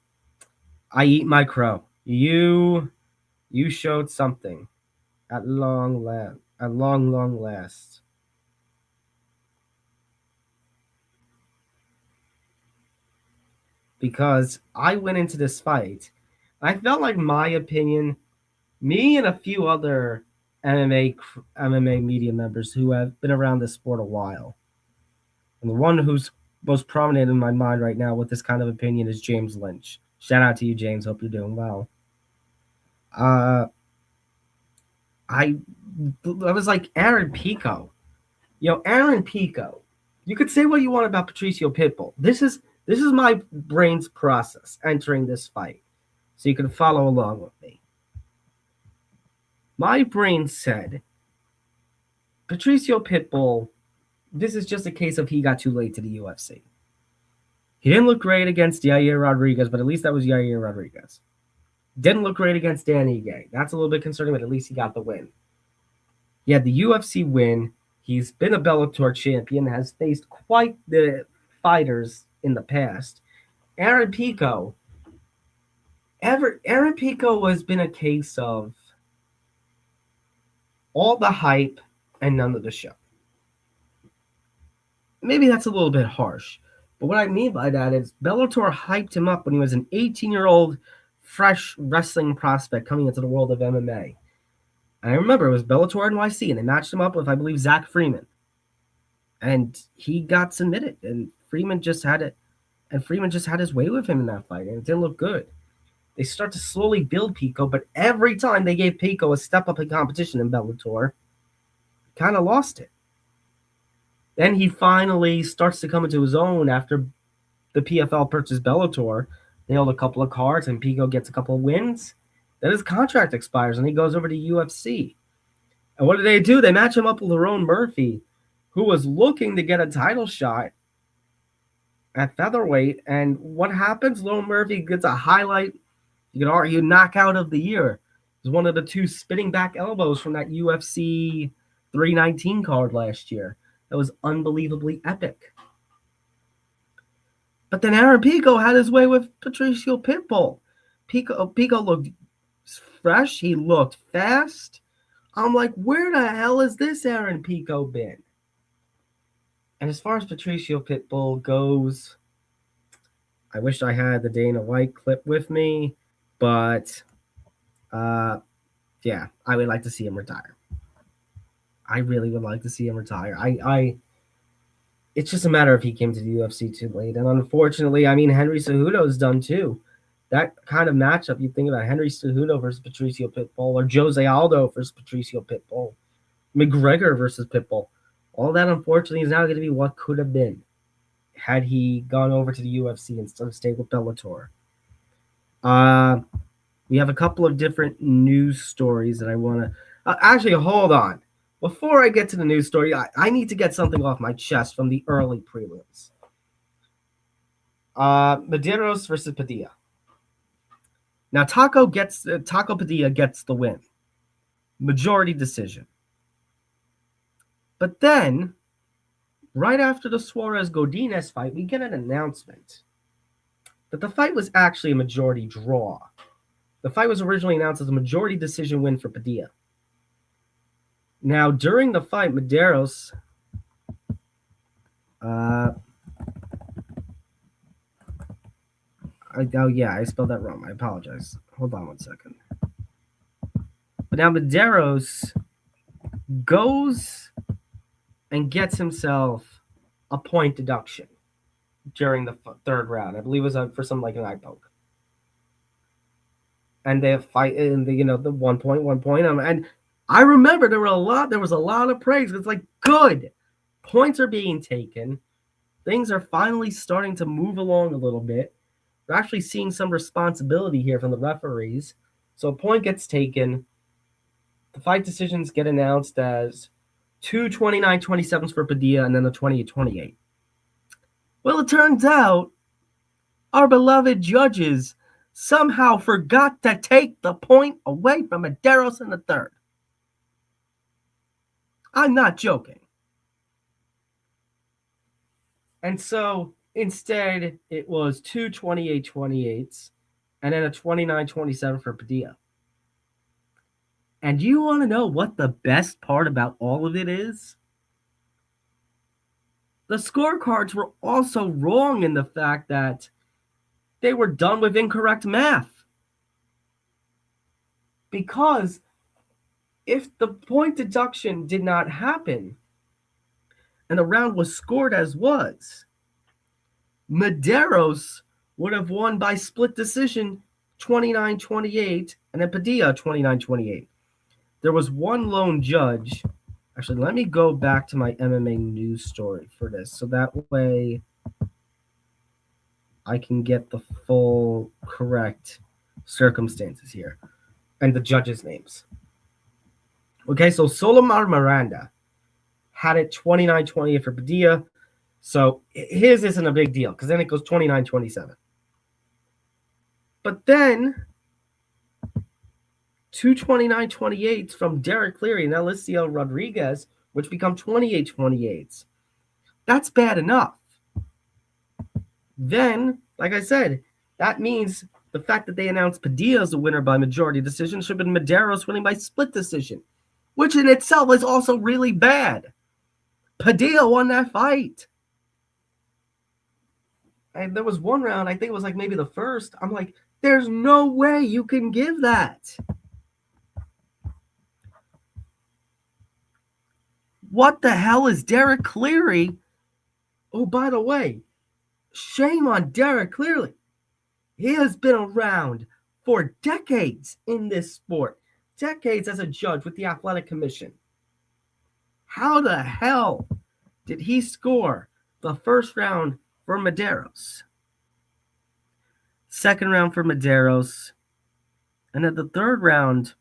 I eat my crow. You showed something at long last. Because I went into this fight, I felt like my opinion, me and a few other MMA media members who have been around this sport a while, and the one who's most prominent in my mind right now with this kind of opinion is James Lynch. Shout out to you, James. Hope you're doing well. I was like, Aaron Pico. Aaron Pico. You could say what you want about Patricio Pitbull. This is my brain's process entering this fight. so you can follow along with me. My brain said, Patricio Pitbull, this is just a case of he got too late to the UFC. He didn't look great against Yair Rodriguez, but at least that was Yair Rodriguez. Didn't look great against Dan Ige. That's a little bit concerning, but at least he got the win. He had the UFC win. He's been a Bellator champion, has faced quite the fighters in the past. Aaron Pico has been a case of all the hype and none of the show. Maybe that's a little bit harsh, but what I mean by that is Bellator hyped him up when he was an 18-year-old fresh wrestling prospect coming into the world of MMA. And I remember it was Bellator NYC, and they matched him up with, I believe, Zach Freeman. And he got submitted, and Freeman just had it. And Freeman just had his way with him in that fight, and it didn't look good. They start to slowly build Pico, but every time they gave Pico a step up in competition in Bellator, kind of lost it. Then he finally starts to come into his own after the PFL purchased Bellator. They hold a couple of cards, and Pico gets a couple of wins. Then his contract expires, and he goes over to UFC. And what do? They match him up with Lerone Murphy, who was looking to get a title shot at featherweight. And what happens? Lerone Murphy gets a highlight, you could argue, knockout of the year. It was one of the two spinning back elbows from that UFC 319 card last year. That was unbelievably epic. But then Aaron Pico had his way with Patricio Pitbull. Pico looked fresh. He looked fast. I'm like, where the hell has this Aaron Pico been? And as far as Patricio Pitbull goes, I wish I had the Dana White clip with me, but yeah, I would like to see him retire. I really would like to see him retire. It's just a matter of he came to the UFC too late. And unfortunately, I mean, Henry Cejudo's done too. That kind of matchup, you think about Henry Cejudo versus Patricio Pitbull, or Jose Aldo versus Patricio Pitbull, McGregor versus Pitbull. All that, unfortunately, is now going to be what could have been had he gone over to the UFC instead of stayed with Bellator. We have a couple of different news stories that I want to... actually, hold on. Before I get to the news story, I need to get something off my chest from the early prelims. Medeiros versus Padilla. Now, Taco Padilla gets the win. Majority decision. But then, right after the Suarez-Godinez fight, we get an announcement that the fight was actually a majority draw. The fight was originally announced as a majority decision win for Padilla. Now, during the fight, Medeiros I spelled that wrong. I apologize. Hold on one second. But now Medeiros goes and gets himself a point deduction during the third round. I believe it was for something like an eye poke. And they fight in the 1 point. And I remember there was a lot of praise. It's like, good. Points are being taken. Things are finally starting to move along a little bit. We're actually seeing some responsibility here from the referees. So a point gets taken. The fight decisions get announced as 2 29-27s for Padilla and then a 28-28. Well, it turns out our beloved judges somehow forgot to take the point away from Medeiros in the third. I'm not joking. And so instead, it was 2 28-28s and then a 29-27 for Padilla. And you want to know what the best part about all of it is? The scorecards were also wrong in the fact that they were done with incorrect math. Because if the point deduction did not happen and the round was scored as was, Medeiros would have won by split decision 29-28 and then Padilla 29-28. There was one lone judge. Actually, let me go back to my MMA news story for this, so that way I can get the full correct circumstances here and the judges' names. Okay, so Solomar Miranda had it 29-28 for Padilla. So his isn't a big deal because then it goes 29-27. But then 2 29-28s from Derek Cleary and Alicia Rodriguez, which become 28-28s. That's bad enough. Then, like I said, that means the fact that they announced Padilla as the winner by majority decision should have been Medeiros winning by split decision, which in itself is also really bad. Padilla won that fight. And there was one round, I think it was like maybe the first. I'm like, there's no way you can give that. What the hell is Derek Cleary? Oh, by the way, shame on Derek Cleary. He has been around for decades in this sport. Decades as a judge with the Athletic Commission. How the hell did he score the first round for Medeiros? Second round for Medeiros. And at the third round,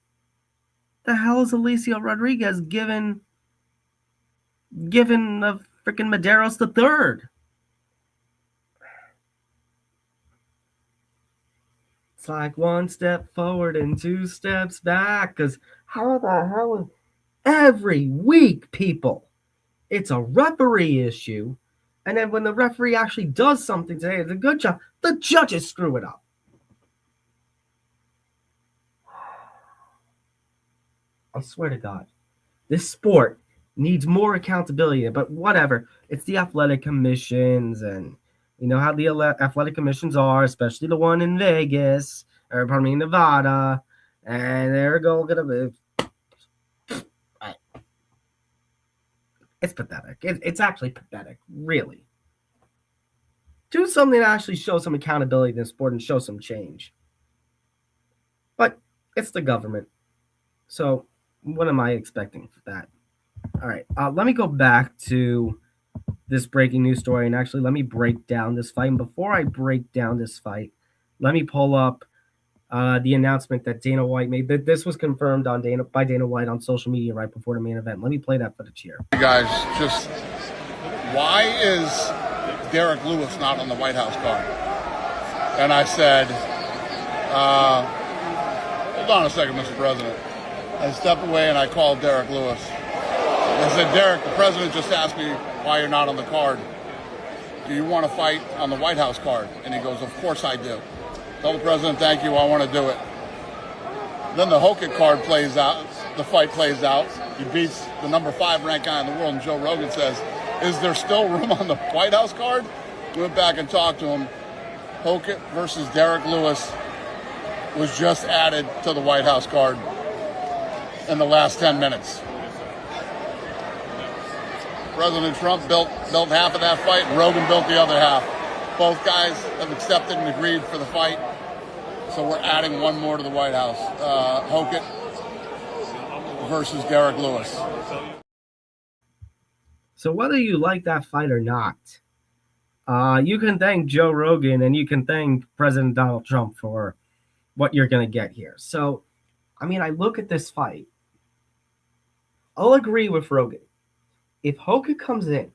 the hell is Alicia Rodriguez given a freaking Medeiros the third? It's like one step forward and two steps back. Because how the hell every week, people, it's a referee issue. And then when the referee actually does something today, it's a good job, the judges screw it up. I swear to God, this sport needs more accountability, but whatever. It's the athletic commissions, and you know how the athletic commissions are, especially the one in Vegas, or pardon me, Nevada, and they're gonna be. It's pathetic. It's actually pathetic, really. Do something to actually show some accountability in the sport and show some change. But it's the government, so what am I expecting for that? All right, let me go back to this breaking news story, and actually let me break down this fight. And before I break down this fight, let me pull up the announcement that Dana White made. This was confirmed by Dana White on social media right before the main event. Let me play that footage here. Hey guys, just why is Derek Lewis not on the White House card? And I said, hold on a second, Mr. President. I stepped away and I called Derek Lewis. I said, Derek, the president just asked me why you're not on the card. Do you want to fight on the White House card? And he goes, of course I do. Tell the president, thank you, I want to do it. Then the Hokit card plays out, the fight plays out. He beats the number 5 ranked guy in the world, and Joe Rogan says, is there still room on the White House card? We went back and talked to him. Hokit versus Derek Lewis was just added to the White House card in the last 10 minutes. President Trump built half of that fight, and Rogan built the other half. Both guys have accepted and agreed for the fight, so we're adding one more to the White House. Hokit versus Derek Lewis. So whether you like that fight or not, you can thank Joe Rogan and you can thank President Donald Trump for what you're going to get here. So, I mean, I look at this fight. I'll agree with Rogan. If Hokit comes in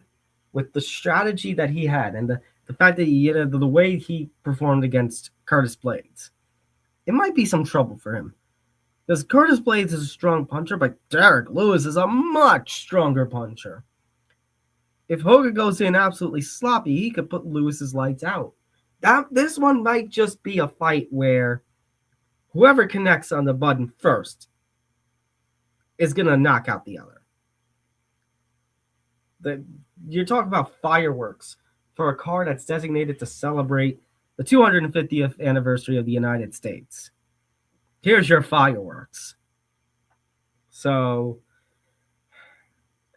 with the strategy that he had and the fact that the way he performed against Curtis Blaydes, it might be some trouble for him. Because Curtis Blaydes is a strong puncher, but Derek Lewis is a much stronger puncher. If Hokit goes in absolutely sloppy, he could put Lewis's lights out. This one might just be a fight where whoever connects on the button first is going to knock out the other. You're talking about fireworks for a card that's designated to celebrate the 250th anniversary of the United States. Here's your fireworks. So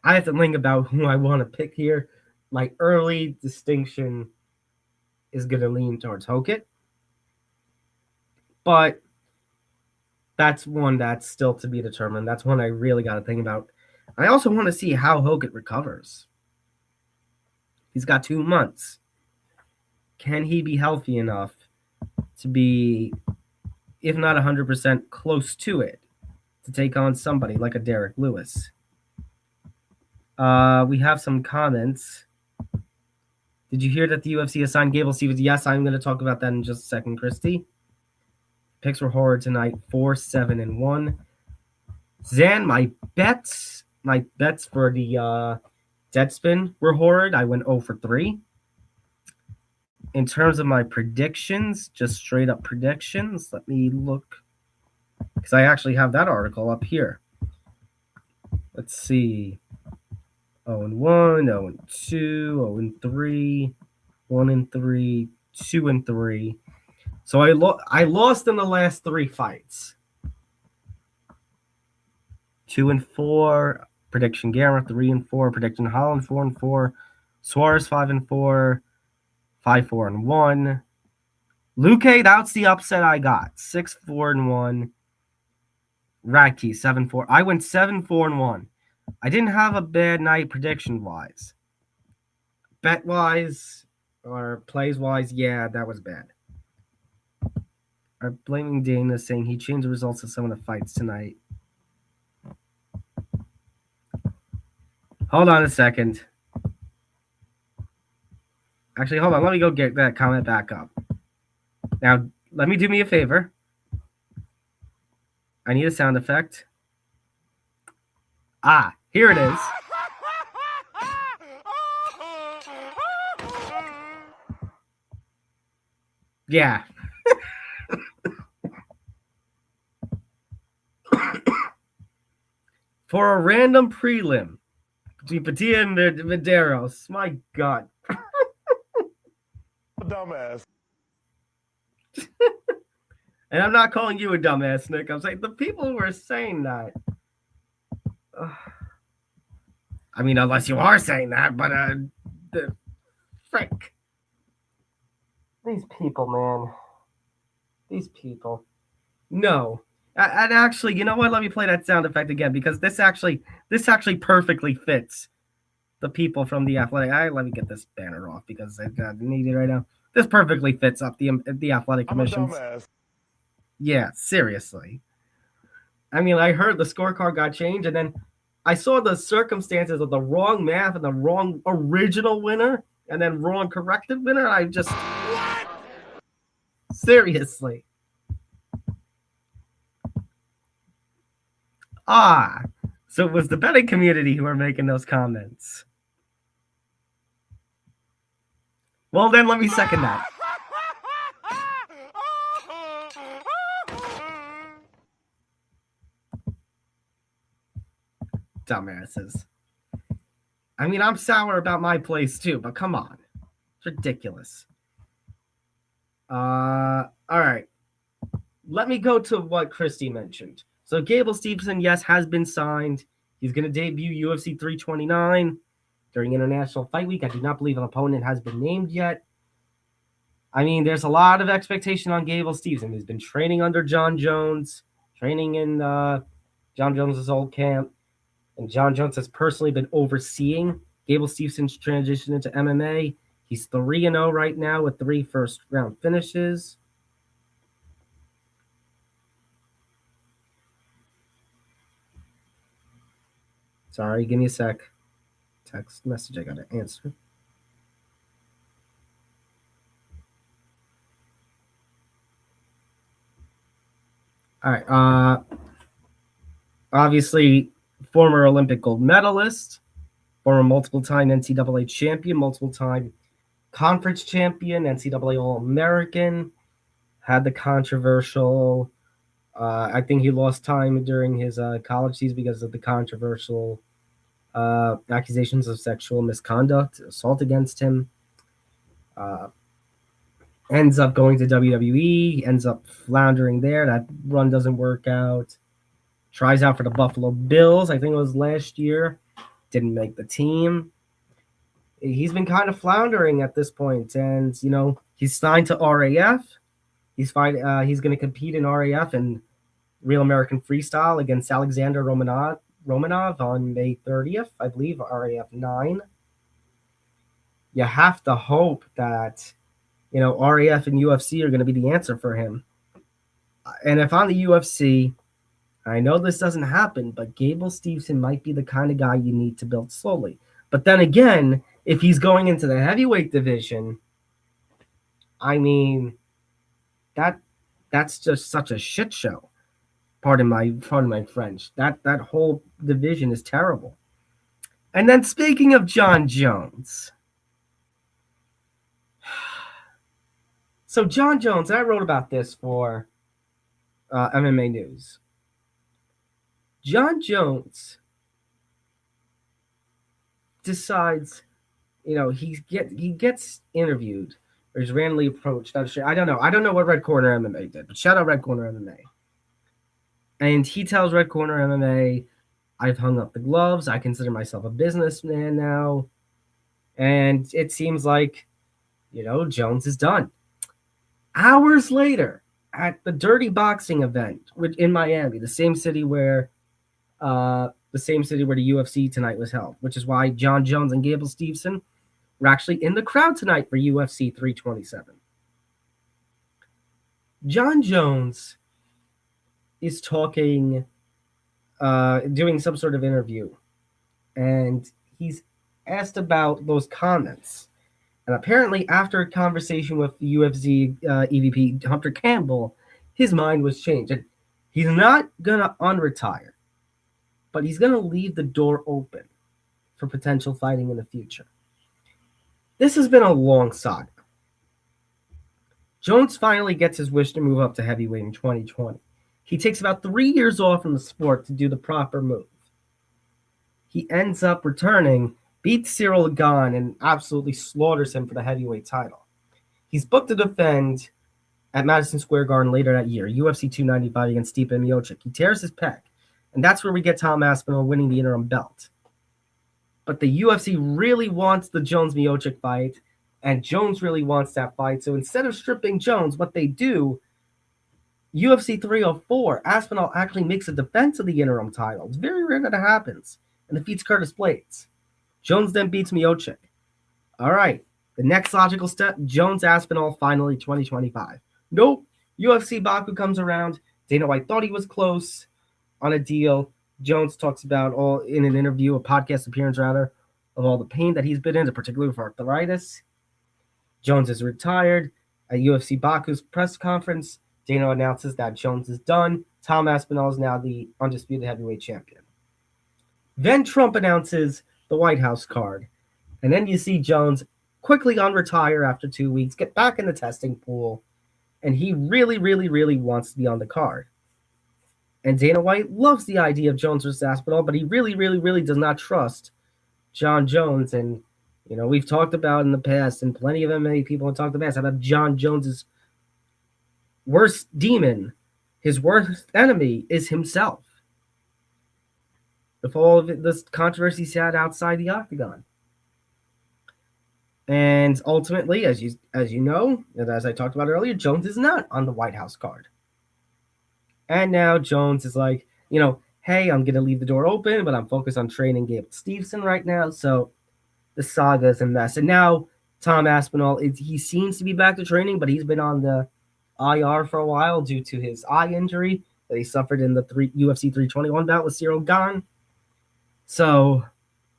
I have to think about who I want to pick here. My early distinction is going to lean towards Hokit. But that's one that's still to be determined. That's one I really got to think about. I also want to see how Hokit recovers. He's got 2 months. Can he be healthy enough to be, if not 100% close to it, to take on somebody like a Derek Lewis. We have some comments. Did you hear that the UFC assigned Gable Stevens? Yes, I'm going to talk about that in just a second, Christy. Picks were horrid tonight, 4-7-1. Zan, my bets for the Deadspin were horrid. I went 0 for 3. In terms of my predictions, just straight up predictions, let me look, because I actually have that article up here. Let's see. 0-1, 0-2, 0-3, 1-3, 2-3. So I lost in the last 3 fights. 2-4, prediction Gamma, 3-4, prediction Holland, 4-4, Suarez 5-4, 5-4-1. Luque, that's the upset I got. 6-4-1. Radke, 7-4. I went 7-4-1. I didn't have a bad night prediction-wise. Bet-wise or plays-wise, yeah, that was bad. I'm blaming Dana, saying he changed the results of some of the fights tonight. Hold on a second. Actually, hold on. Let me go get that comment back up. Now, let me do me a favor. I need a sound effect. Ah, here it is. Yeah. For a random prelim between Padilla and Medeiros. My God. Dumbass. And I'm not calling you a dumbass, Nick. I'm saying the people who are saying that. I mean, unless you are saying that, but the frick. These people, man. These people. No. And actually, you know what? Let me play that sound effect again, because this actually perfectly fits the people from the athletic. Let me get this banner off because I need it right now. This perfectly fits up the athletic commissions. Yeah, seriously. I mean, I heard the scorecard got changed, and then I saw the circumstances of the wrong math and the wrong original winner, and then wrong corrected winner. I just what? Seriously. So it was the betting community who were making those comments. Well, then let me second that. Dumbasses. I mean, I'm sour about my place too, but come on. It's ridiculous. All right. Let me go to what Christy mentioned. So Gable Stevenson, yes, has been signed. He's going to debut UFC 329 during International Fight Week. I do not believe an opponent has been named yet. I mean, there's a lot of expectation on Gable Stevenson. He's been training under John Jones, training in John Jones' old camp. And John Jones has personally been overseeing Gable Stevenson's transition into MMA. He's 3-0 right now with 3 first-round finishes. Sorry, give me a sec. Text message I got to answer. All right. Obviously, former Olympic gold medalist, former multiple-time NCAA champion, multiple-time conference champion, NCAA All-American, had the controversial, I think he lost time during his college season because of the controversial accusations of sexual misconduct, assault against him. Ends up going to WWE, ends up floundering there. That run doesn't work out. Tries out for the Buffalo Bills, I think it was last year. Didn't make the team. He's been kind of floundering at this point, and you know he's signed to RAF. He's going to compete in RAF and Real American Freestyle against Alexander Romanov on May 30th, I believe, RAF 9. You have to hope that RAF and UFC are going to be the answer for him. And if I'm the UFC, I know this doesn't happen, but Gable Steveson might be the kind of guy you need to build slowly. But then again, if he's going into the heavyweight division, I mean, that's just such a shit show. Pardon my French. That whole division is terrible. And then speaking of John Jones. So John Jones, I wrote about this for MMA News. John Jones decides, he gets interviewed or he's randomly approached. I don't know what Red Corner MMA did, but shout out Red Corner MMA. And he tells Red Corner MMA, I've hung up the gloves. I consider myself a businessman now. And it seems like, Jones is done. Hours later, at the Dirty Boxing event in Miami, the same city where the UFC tonight was held, which is why John Jones and Gable Steveson were actually in the crowd tonight for UFC 327. John Jones is talking, doing some sort of interview, and he's asked about those comments. And apparently, after a conversation with the UFC EVP Hunter Campbell, his mind was changed. And he's not going to unretire, but he's going to leave the door open for potential fighting in the future. This has been a long saga. Jones finally gets his wish to move up to heavyweight in 2020. He takes about 3 years off from the sport to do the proper move. He ends up returning, beats Cyril Gane, and absolutely slaughters him for the heavyweight title. He's booked to defend at Madison Square Garden later that year, UFC 295 against Stipe Miocic. He tears his pec, and that's where we get Tom Aspinall winning the interim belt. But the UFC really wants the Jones-Miocic fight, and Jones really wants that fight. So instead of stripping Jones, what they do, UFC 304, Aspinall actually makes a defense of the interim title. It's very rare that it happens, and defeats Curtis Blaydes. Jones then beats Miocic. All right, the next logical step, Jones-Aspinall finally 2025. Nope, UFC Baku comes around. Dana White thought he was close on a deal. Jones talks about all in an interview, a podcast appearance rather, of all the pain that he's been in, particularly for arthritis. Jones is retired. At UFC Baku's press conference, Dana announces that Jones is done. Tom Aspinall is now the undisputed heavyweight champion. Then Trump announces the White House card. And then you see Jones quickly unretire after 2 weeks, get back in the testing pool, and he really, really, really wants to be on the card. And Dana White loves the idea of Jones versus Aspinall, but he really, really, really does not trust John Jones. And, we've talked about in the past, and plenty of MMA people have talked about John Jones's worst demon, his worst enemy is himself. With all of this controversy he's had outside the octagon. And ultimately, as you know, and as I talked about earlier, Jones is not on the White House card. And now Jones is like, hey, I'm going to leave the door open, but I'm focused on training Gable Steveson right now. So the saga is a mess. And now Tom Aspinall, he seems to be back to training, but he's been on the IR for a while due to his eye injury that he suffered in the UFC 321 bout with Cyril Gane. So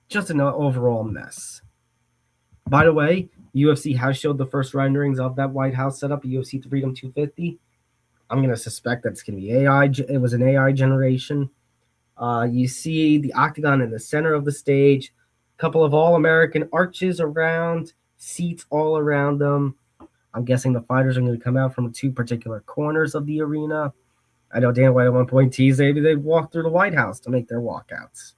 just an overall mess. By the way, UFC has showed the first renderings of that White House setup, UFC Freedom 250. I'm going to suspect that's going to be AI. It was an AI generation. You see the octagon in the center of the stage, a couple of all-American arches around, seats all around them. I'm guessing the fighters are going to come out from 2 particular corners of the arena. I know Dana White at one point teased maybe they walk through the White House to make their walkouts.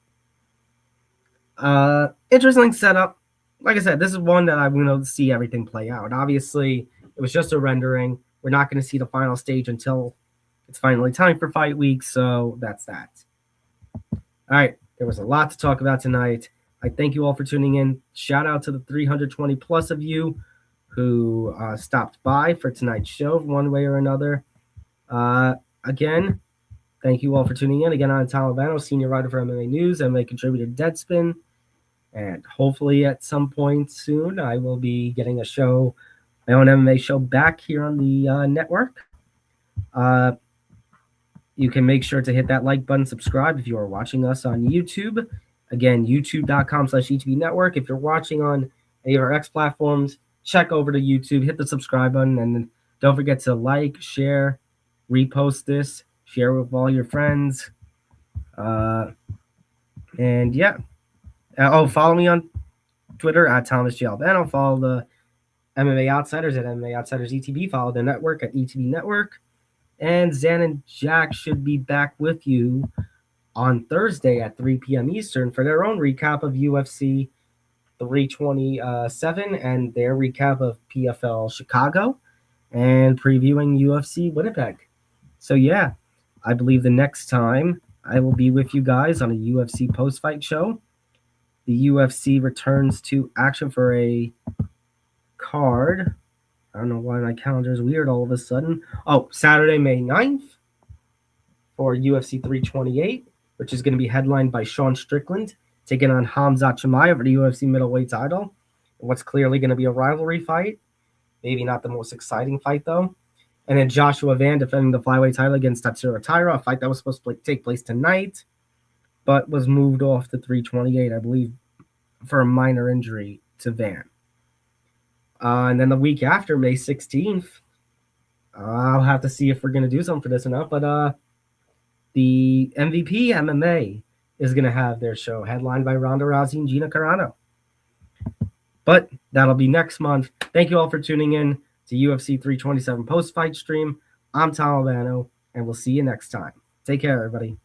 Interesting setup. Like I said, this is one that I'm going to see everything play out. Obviously, it was just a rendering. We're not going to see the final stage until it's finally time for fight week, so that's that. All right, there was a lot to talk about tonight. I thank you all for tuning in. Shout out to the 320 plus of you who stopped by for tonight's show one way or another. Again, thank you all for tuning in. Again, I'm Tom Albano, senior writer for MMA News, MMA contributor to Deadspin. And hopefully at some point soon, I will be getting my own MMA show back here on the network. You can make sure to hit that like button, subscribe if you are watching us on YouTube. Again, youtube.com/ETB Network. If you're watching on any of our X platforms, check over to YouTube, hit the subscribe button, and then don't forget to like, share, repost this, share with all your friends. And yeah. Follow me on Twitter at Thomas J. Albano. Follow the MMA Outsiders at MMA Outsiders ETB. Follow the network at ETB Network. And Zan and Jack should be back with you on Thursday at 3 p.m. Eastern for their own recap of UFC 327 and their recap of PFL Chicago and previewing UFC Winnipeg. So, yeah, I believe the next time I will be with you guys on a UFC post-fight show. The UFC returns to action for a card. I don't know why my calendar is weird all of a sudden. Saturday, May 9th for UFC 328, which is going to be headlined by Sean Strickland taking on Khamzat Chimaev for the UFC middleweight title. What's clearly going to be a rivalry fight. Maybe not the most exciting fight, though. And then Joshua Van defending the flyweight title against Tatsuro Taira, a fight that was supposed to take place tonight, but was moved off to 328, I believe, for a minor injury to Van. And then the week after, May 16th, I'll have to see if we're going to do something for this or not, but the MVP MMA is going to have their show headlined by Ronda Rousey and Gina Carano. But that'll be next month. Thank you all for tuning in to UFC 327 post-fight stream. I'm Tom Albano, and we'll see you next time. Take care, everybody.